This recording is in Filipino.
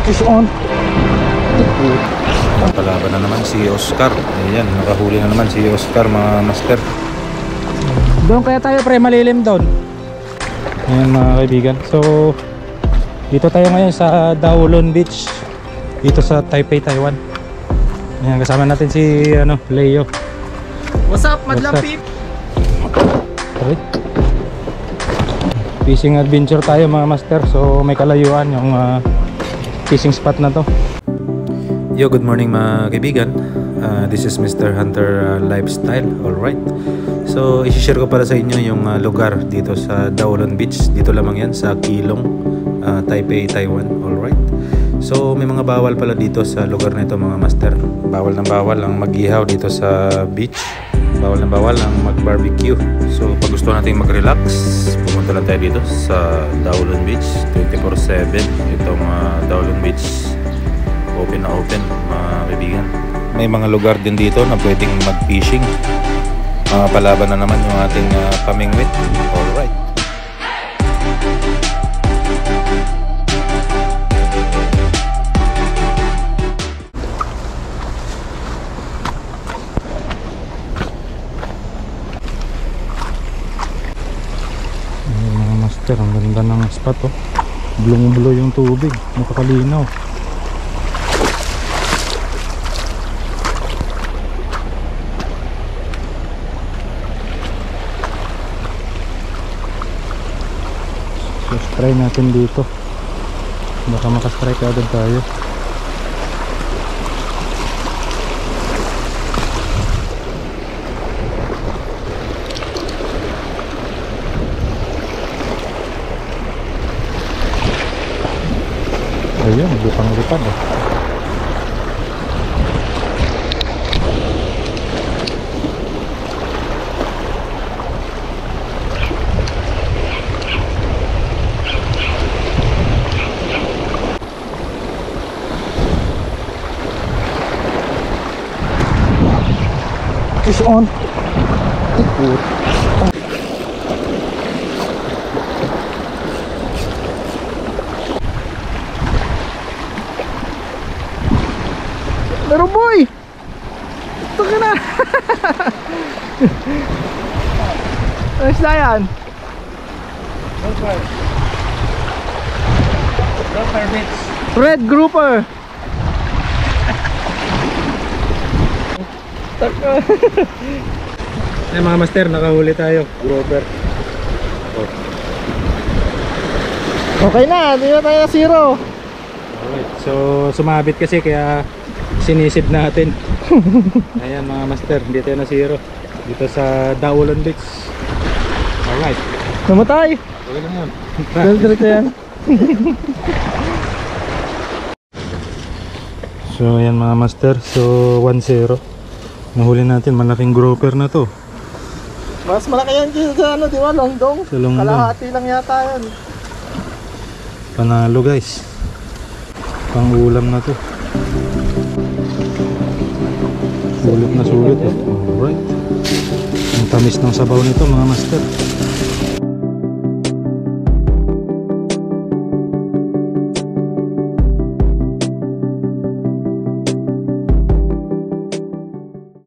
Is on. Palaban na naman si Oscar. Ayan, nakahuli na naman si Oscar, mga master. Doon kaya tayo pre, malilim doon. Ayan mga kaibigan. So dito tayo ngayon sa Daolon Beach, dito sa Taipei, Taiwan. Ayan, kasama natin si Leo. What's up, madlang peep? Fishing adventure tayo mga master. So may kalayuan yung fishing spot na to. Yo, good morning mga kaibigan. This is Mr. Hunter Lifestyle. Alright, so isi-share ko para sa inyo yung lugar dito sa Daolon Beach. Dito lamang yan sa Keelung, Taipei, Taiwan. Alright, so may mga bawal pala dito sa lugar na ito mga master. Bawal na bawal ang mag-ihaw dito sa beach. Bawal na bawal ang mag-barbecue. So pag gusto natin mag-relax, pumunta lang tayo dito sa Daolon Beach. 24/7 itong Daolon Beach, open na open mga kaibigan. May mga lugar din dito na pwedeng mag-fishing. Palaban na naman yung ating pamingwit. Alright, mga master, ang ganda ng spot oh. Blue blue yung tubig, nakakalinaw. So try natin dito, baka makastrike agad tayo. Ayun, lupang-lupang eh. Fish on. Pero boy, ito ka na. Ayos na yan. Grouper bits. Red grouper. Ay mga master, nakahuli tayo. Grouper. Okay na, hindi na tayo na zero. Alright, so sumabit kasi kaya sinisid natin. Ayan mga master, hindi tayo na zero dito sa Daolon Beach. Alright, namatay. Okay lang yan. Diretso yan. So ayan mga master, so 1-0 nahuli natin. Malaking grouper na to. Mas malaki yan sa di ba? Longdong. Sa Longdong. Kalahati lang yata yan. Panalo guys, pang ulam na to. Sulit na sulit eh. Alright, ang tamis ng sabaw nito mga master.